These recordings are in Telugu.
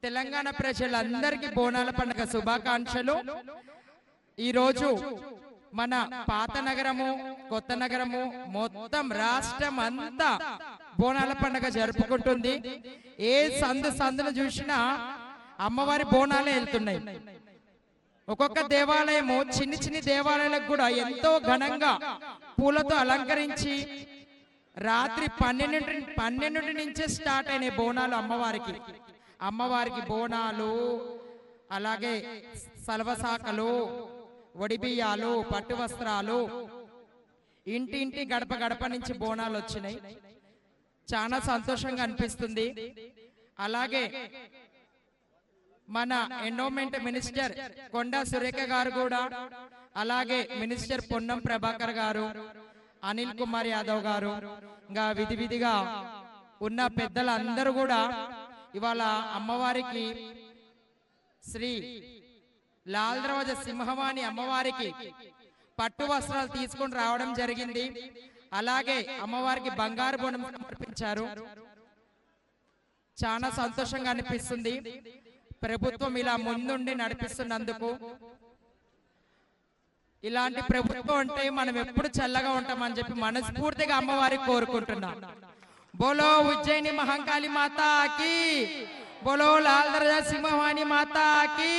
తెలంగాణ ప్రజలందరికీ బోనాల పండుగ శుభాకాంక్షలు। ఈ రోజు మన పాత నగరము కొత్త నగరము మొత్తం రాష్ట్రం అంతా బోనాల పండుగ జరుపుకుంటుంది। ఏ సందును చూసినా అమ్మవారి బోనాలే వెళ్తున్నాయి। ఒక్కొక్క దేవాలయము చిన్ని దేవాలయాలకు కూడా ఎంతో ఘనంగా పూలతో అలంకరించి రాత్రి 12 నుంచే స్టార్ట్ అయినాయి బోనాలు అమ్మవారికి బోనాలు, అలాగే సల్వసాకలు, వడిబియ్యాలు, పట్టు వస్త్రాలు, ఇంటి గడప నుంచి బోనాలు వచ్చినాయి। చాలా సంతోషంగా అనిపిస్తుంది। అలాగే మన ఎండోమెంట్ మినిస్టర్ కొండా సురేఖ గారు కూడా, అలాగే మినిస్టర్ పొన్నం ప్రభాకర్ గారు, అనిల్ కుమార్ యాదవ్ గారు, ఇంకా విధిగా ఉన్న పెద్దలందరూ కూడా ఇవాళ అమ్మవారికి శ్రీ లాల్ దర్వాజా సింహవాణి అమ్మవారికి పట్టు వస్త్రాలు తీసుకొని రావడం జరిగింది। అలాగే అమ్మవారికి బంగారు బోనం సమర్పించారు। చాలా సంతోషంగా అనిపిస్తుంది। ప్రభుత్వం ఇలా ముందుండి నడిపిస్తున్నందుకు, ఇలాంటి ప్రభుత్వం అంటే మనం ఎప్పుడు చల్లగా ఉంటామని చెప్పి మనస్ఫూర్తిగా అమ్మవారికి కోరుకుంటున్నాం। బోలో ఉజ్జయిని మహంకాళి మాతాకి, బోలో లాల్ దర్వాజా సింహవాణి మాతాకి।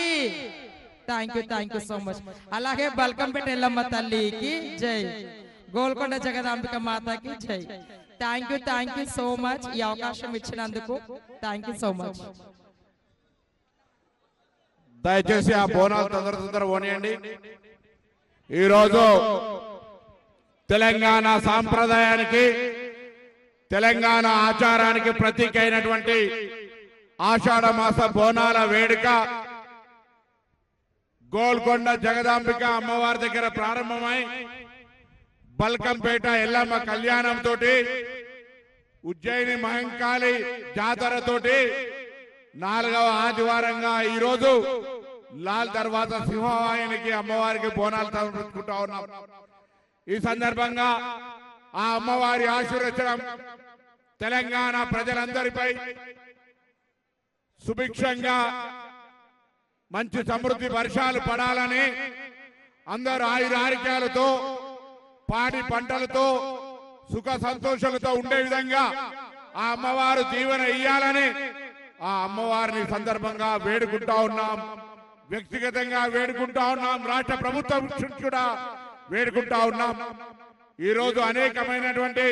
Thank you so much. అలాగే బల్కంపేట ఎల్లమ్మ తల్లికి జై, గోల్కొండ జగదాంబిక మాతాకి జై। థ్యాంక్ యూ సో మచ్ ఈ అవకాశం ఇచ్చినందుకు। Thank you so much. దయచేసి ఆ బోనాలు తొందర పోనీయండి। ఈరోజు తెలంగాణ సాంప్రదాయానికి, తెలంగాణ ఆచారానికి ప్రతీక అయినటువంటి ఆషాఢ మాస బోనాల వేడుక గోల్కొండ జగదాంబిక అమ్మవారి దగ్గర ప్రారంభమై బల్కంపేట ఎల్లమ్మ కళ్యాణంతో, ఉజ్జయిని మహంకాళి జాతరతోటి 4వ ఆదివారంగా ఈరోజు లాల్ దర్వాజా సింహవాహినికి అమ్మవారికి బోనాలు సమర్పించుకుంటా ఉన్నాం। ఈ సందర్భంగా ఆ అమ్మవారి ఆశీర్వచనం తెలంగాణ ప్రజలందరిపై సుభిక్షంగా మంచి సమృద్ధి వర్షాలు పడాలని, అందరూ ఆయురారోగ్యాలతో పాడి పంటలతో సుఖ సంతోషాలతో ఉండే విధంగా ఆ అమ్మవారు దీవెన ఇయ్యాలని ఆ అమ్మవారిని సందర్భంగా వేడుకుంటా ఉన్నాం। వ్యక్తిగతంగా వేడుకుంటా ఉన్నాం, రాష్ట్ర ప్రభుత్వం కూడా వేడుకుంటా ఉన్నాం। ఈ రోజు అనేకమైనటువంటి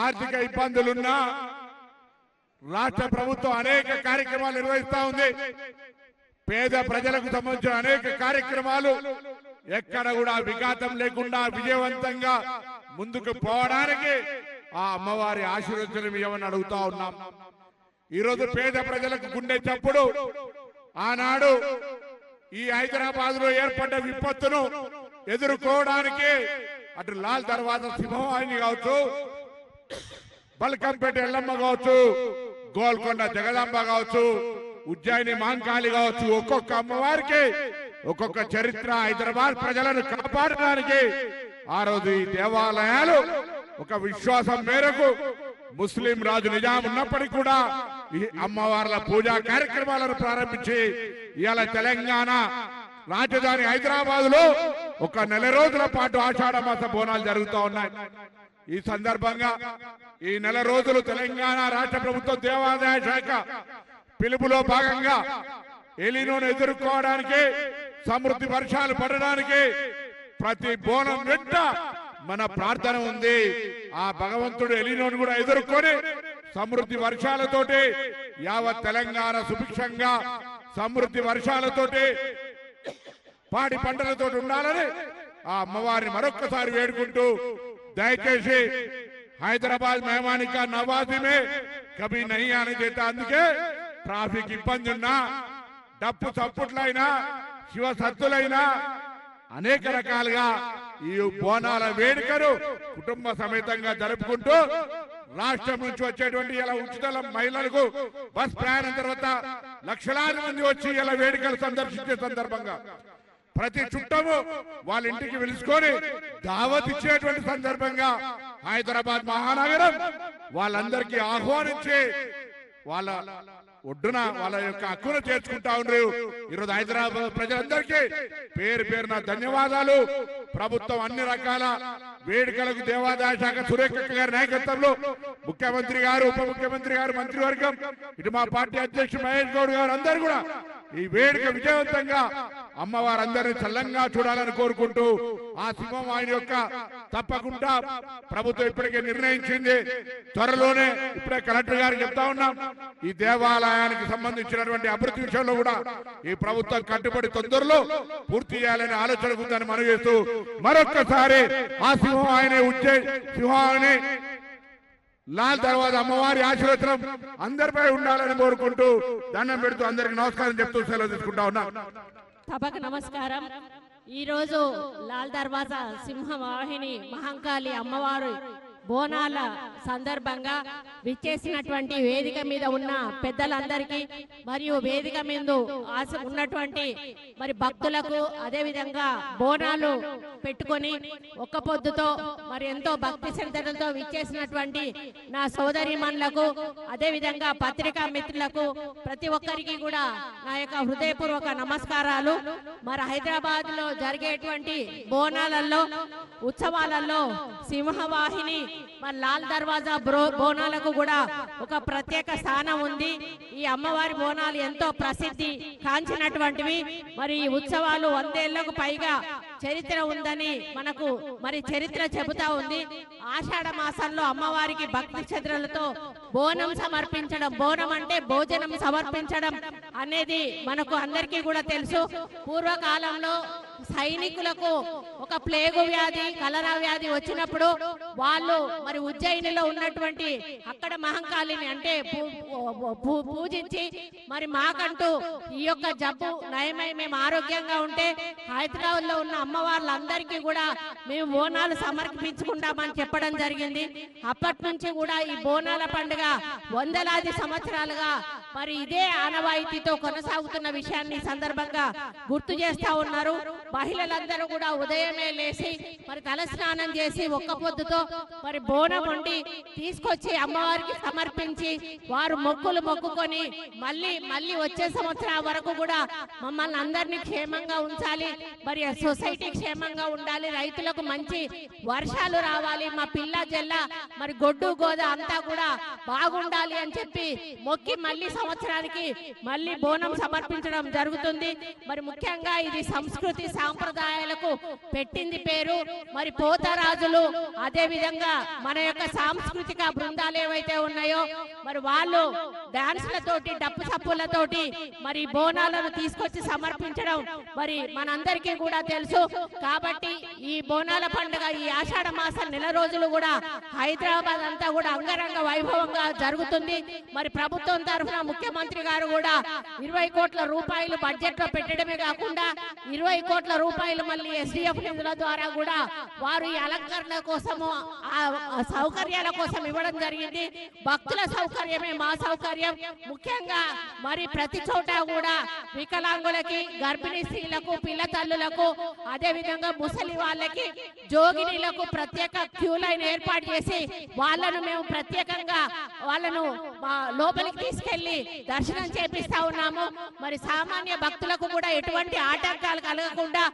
ఆర్థిక ఇబ్బందులున్నా రాష్ట్ర ప్రభుత్వం అనేక కార్యక్రమాలు నిర్వహిస్తా ఉంది। పేద ప్రజలకు సంబంధించిన అనేక కార్యక్రమాలు ఎక్కడ కూడా విఘాతం లేకుండా విజయవంతంగా ముందుకు పోవడానికి ఆ అమ్మవారి ఆశీర్వచనం ఇవ్వమని అడుగుతా ఉన్నాం। ఈరోజు పేద ప్రజలకు గుండె చప్పుడు, ఆనాడు ఈ హైదరాబాద్ లో ఏర్పడ్డ విపత్తును ఎదుర్కోవడానికి అటు లాల్ దర్వాజా సింహవాహిని కావచ్చు, బల్కంపేట ఎల్లమ్మ కావచ్చు, గోల్కొండ జగదాంబ కావచ్చు, ఉజ్జయిని మహంకాళి కావచ్చు, ఒక్కొక్క అమ్మవారికి ఒక్కొక్క చరిత్ర। హైదరాబాద్ ప్రజలను కాపాడడానికి ఆ రోజు ఈ దేవాలయాలు ఒక విశ్వాసం మేరకు ముస్లిం రాజు నిజాం ఉన్నప్పటికీ కూడా ఈ అమ్మవార్ల పూజా కార్యక్రమాలను ప్రారంభించి ఇవాళ తెలంగాణ రాజధాని హైదరాబాద్ లో ఒక 4 రోజుల పాటు ఆషాఢ మాస బోనాలు జరుగుతూ ఉన్నాయి। ఈ సందర్భంగా ఈ 4 రోజులు తెలంగాణ రాష్ట్ర ప్రభుత్వం దేవాదాయ శాఖ పిలుపులో భాగంగా ఎలినోను ఎదుర్కోవడానికి, సమృద్ధి వర్షాలు పడడానికి ప్రతి బోనం వెంట మన ప్రార్థన ఉంది। ఆ భగవంతుడు ఎలినోను కూడా ఎదుర్కొని సమృద్ధి వర్షాలతోటి యావత్ తెలంగాణ సుభిక్షంగా సమృద్ధి వర్షాలతోటి పాడి పంటలతో ఉండాలని ఆ అమ్మవారిని మరొక్కసారి వేడుకుంటూ, దయచేసి హైదరాబాద్ మెహమానీ కా నవాజీ మే కభీ నహీ ఆనే దేతా। అందుకే ట్రాఫిక్ ఇబ్బంది ఉన్నా, డప్పు చప్పుట్లైనా, శివ సత్తులైనా అనేక రకాలుగా ఈ బోనాల వేడుకను కుటుంబ సమేతంగా జరుపుకుంటూ రాష్ట్రం నుంచి వచ్చేటువంటి ఇలా ఉచిత మహిళలకు బస్ ప్రయాణం తర్వాత లక్షలాది మంది వచ్చి ఇలా వేడుకలు సందర్శించే సందర్భంగా ప్రతి చుట్టము వాళ్ళ ఇంటికి పిలుచుకొని దావత్ ఇచ్చేటువంటి సందర్భంగా హైదరాబాద్ మహానగరం వాళ్ళందరికీ ఆహ్వానించి వాళ్ళ ఒడ్డున వాళ్ళ యొక్క హక్కును చేర్చుకుంటా ఉన్నారు. ఈరోజు హైదరాబాద్ ప్రజలందరికీ పేరు పేరున ధన్యవాదాలు. ప్రభుత్వం అన్ని రకాల వేడుకలకు దేవాదాయ శాఖ సురేఖ గారి నాయకత్వంలో ముఖ్యమంత్రి గారు, ఉప ముఖ్యమంత్రి గారు, మంత్రివర్గం, ఇటు మా పార్టీ అధ్యక్షుడు మహేష్ గౌడ్ గారు అందరూ కూడా ఈ వేడుక విజయవంతంగా అమ్మవారందరినీ చల్లంగా చూడాలని కోరుకుంటూ ఆ సింహం ఆయన యొక్క తప్పకుండా ప్రభుత్వం ఇప్పటికే నిర్ణయించింది. త్వరలోనే ఇప్పుడే కలెక్టర్ గారు చెప్తా ఉన్నాం, ఈ దేవాలయానికి సంబంధించినటువంటి అభివృద్ధి విషయంలో కూడా ఈ ప్రభుత్వం కట్టుబడి తొందరలో పూర్తి చేయాలనే ఆలోచన ఉందని మనం చేస్తూ మరొక్కసారి ఆ సింహం ఆయనే సింహాన్ని లాల్ దర్వాజా అమ్మవారి ఆశీర్వచనం అందరిపై ఉండాలని కోరుకుంటూ దండం పెడుతూ అందరికి నమస్కారం చెప్తూ సెలవు తీసుకుంటా ఉన్నా. సభకు నమస్కారం. ఈ రోజు లాల్ దర్వాజా సింహవాహిని మహంకాళి అమ్మవారు బోనాల సందర్భంగా విచ్చేసినటువంటి వేదిక మీద ఉన్న పెద్దలందరికీ మరియు వేదిక మీద ఉన్నటువంటి మరి భక్తులకు, అదే విధంగా బోనాలు పెట్టుకొని ఒక్క పొద్దుతో మరి ఎంతో భక్తి శ్రద్ధలతో విచ్చేసినటువంటి నా సోదరిమణులకు, అదే విధంగా పత్రికా మిత్రులకు ప్రతి ఒక్కరికి కూడా నా యొక్క హృదయపూర్వక నమస్కారాలు. మరి హైదరాబాద్ లో జరిగేటువంటి బోనాలలో ఉత్సవాలలో సింహవాహిని మరి లాల్ దర్వాజా బోనాలకు కూడా ఒక ప్రత్యేక స్థానం ఉంది. ఈ అమ్మవారి బోనాలు ఎంతో ప్రసిద్ధి కాంచినటువంటివి. మరి ఈ ఉత్సవాలు 100 ఏళ్లకు పైగా చరిత్ర ఉందని మనకు మరి చరిత్ర చెబుతా ఉంది. ఆషాఢ మాసంలో అమ్మవారికి భక్తి శ్రద్ధలతో బోనం సమర్పించడం, బోనం అంటే భోజనం సమర్పించడం అనేది మనకు అందరికీ కూడా తెలుసు. పూర్వకాలంలో సైనికులకు ఒక ప్లేగు వ్యాధి, కలరా వ్యాధి వచ్చినప్పుడు వాళ్ళు మరి ఉజ్జయినిలో ఉన్నటువంటి అక్కడ మహంకాళిని అంటే పూజించి మరి మాకంటూ ఈ యొక్క జబ్బు నయమై మేము ఆరోగ్యంగా ఉంటే హైదరాబాద్ లో ఉన్న అమ్మవార్లందరికీ కూడా మేము బోనాలు సమర్పించుకుంటామని చెప్పడం జరిగింది. అప్పటి నుంచి కూడా ఈ బోనాల పండుగ వందలాది సంవత్సరాలుగా మరి ఇదే ఆనవాయితీతో కొనసాగుతున్న విషయాన్ని సందర్భంగా గుర్తు చేస్తా ఉన్నారు. మహిళలందరూ కూడా ఉదయమే లేచి మరి తలస్నానం చేసి ఒక్క పొద్దుతో మరి బోనం వండి తీసుకొచ్చి అమ్మవారికి సమర్పించి వారు మొక్కులు మొక్కుకొని మళ్ళీ వచ్చే సంవత్సరం వరకు కూడా మమ్మల్ని అందరినీ క్షేమంగా ఉంచాలి, మరి సొసైటీ క్షేమంగా ఉండాలి, రైతులకు మంచి వర్షాలు రావాలి, మా పిల్ల జల్ల మరి గొడ్డు గోద అంతా కూడా బాగుండాలి అని చెప్పి మొక్కి మళ్ళీ సంవత్సరానికి మళ్ళీ బోనం సమర్పించడం జరుగుతుంది. మరి ముఖ్యంగా ఇది సంస్కృతి సాంప్రదాయాలకు పెట్టింది పేరు. మరి పోతరాజులు, అదే విధంగా మన యొక్క సాంస్కృతిక బృందాలు ఏవైతే ఉన్నాయో మరి వాళ్ళు డాన్స్లతోటి, డప్పు సప్పులతోటి మరి బోనాలను తీసుకొచ్చి సమర్పించడం మరి మనందరికీ కూడా తెలుసు. కాబట్టి ఈ బోనాల పండుగ ఈ ఆషాఢ మాసం నెల రోజులు కూడా హైదరాబాద్ అంతా కూడా అంగరంగ వైభవంగా జరుగుతుంది. మరి ప్రభుత్వం తరఫున ముఖ్యమంత్రి గారు కూడా 20 కోట్ల రూపాయలు బడ్జెట్ లో పెట్టడమే కాకుండా 20 కోట్ల రూపాయలు మళ్ళీ SDF నిధుల ద్వారా కూడా వారు ఈ అలంకరణ కోసము సౌకర్యాల కోసం ఇవ్వడం జరిగింది. భక్తుల సౌకర్యమే మా సౌకర్యం. ముఖ్యంగా మరి ప్రతి చోట కూడా వికలాంగులకి, గర్భిణీ స్త్రీలకు, పిల్ల తల్లులకు, అదే విధంగా ముసలి వాళ్ళకి, జోగినీలకు ప్రత్యేక క్యూ లైన్ ఏర్పాటు చేసి వాళ్ళను మేము ప్రత్యేకంగా వాళ్ళను లోపలికి తీసుకెళ్లి దర్శనం చేపిస్తా ఉన్నాము. మరి సామాన్య భక్తులకు కూడా ఎటువంటి ఆటంకాలు కలగకుండా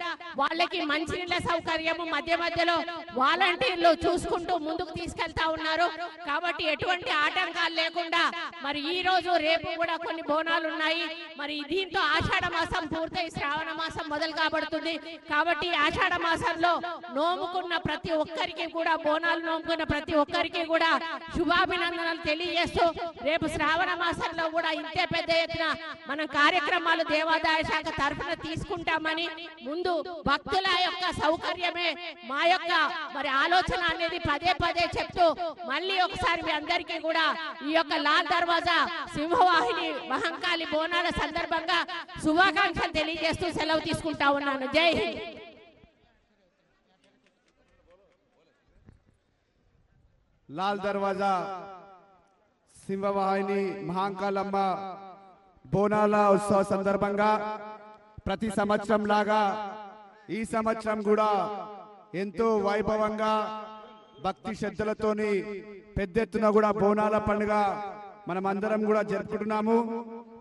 వాళ్ళకి మంచినీళ్ళ సౌకర్యము మధ్య మధ్యలో వాలంటీర్లు చూసుకుంటూ ముందుకు తీసుకెళ్తా ఉన్నారు. కాబట్టి ఎటువంటి ఆటంకాలు లేకుండా మరి ఈ రోజు రేపు కూడా కొన్ని బోనాలు ఉన్నాయి. మరి దీంతో ఆషాఢ మాసం పూర్తయి శ్రావణ మాసం మొదలు కాబడుతుంది. కాబట్టి ఆషాఢ మాసంలో నోముకున్న ప్రతి ఒక్కరికి కూడా, బోనాలు నోముకున్న ప్రతి ఒక్కరికి కూడా శుభాభినందనలు తెలియజేస్తూ రేపు శ్రావణ మాసంలో కూడా ఇంతే పెద్ద ఎత్తున మనం కార్యక్రమాలు దేవాదాయ శాఖ తరఫున తీసుకుంటామని, ముందు భక్తుల యొక్క సౌకర్యమే మా యొక్క మరి ఆలోచన అనేది పదే పదే చెప్తూ మళ్ళీ ఒకసారి మీ అందరికీ కూడా ఈ యొక్క లాల్ దర్వాజా సింహవాహిని మహంకాళి బోనాల సందర్భంగా శుభాకాంక్షలు తెలియజేస్తూ సెలవు తీసుకుంటా ఉన్నాను. జై హింద్. లాల్ దర్వాజా సింహవాహిని మహంకాళమ్మ బోనాల ఉత్సవ సందర్భంగా ప్రతి సంవత్సరం లాగా ఈ సంవత్సరం కూడా ఎంతో వైభవంగా భక్తి శ్రద్ధలతోని పెద్ద ఎత్తున కూడా బోనాల పండుగ మనం అందరం కూడా జరుపుకుంటున్నాము.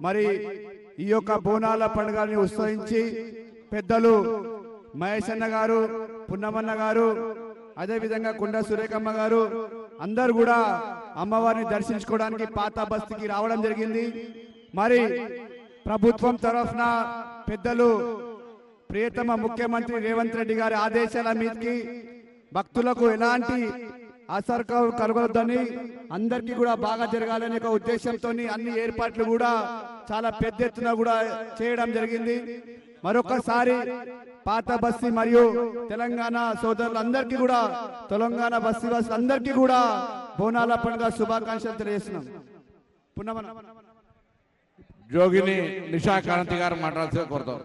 మరి ఈ యొక్క బోనాల పండుగని ఉత్సవించి పెద్దలు మహేష్ అన్న గారు, పున్నమన్న గారు, అదేవిధంగా కొండా సురేఖమ్మ గారు అందరు కూడా అమ్మవారిని దర్శించుకోవడానికి పాత బస్తీకి రావడం జరిగింది. మరి ప్రభుత్వం తరఫున పెద్దలు ప్రియతమ ముఖ్యమంత్రి రేవంత్ రెడ్డి గారి ఆదేశాల మీదకి భక్తులకు ఎలాంటి అసౌకర్యం కలగొద్దని, అందరికీ కూడా బాగా జరగాలనే ఒక ఉద్దేశంతో అన్ని ఏర్పాట్లు కూడా చాలా పెద్ద ఎత్తున కూడా చేయడం జరిగింది. మరొకసారి పాత బస్తీ మరియు తెలంగాణ సోదరులందరికీ కూడా, తెలంగాణ బస్తీ వాసులందరికీ కూడా బోనాల పండుగ శుభాకాంక్షలు తెలియజేస్తున్నాం. జోగిని నిషా కాంతి గారు మాట్లాడాల్సి కోరుతాం.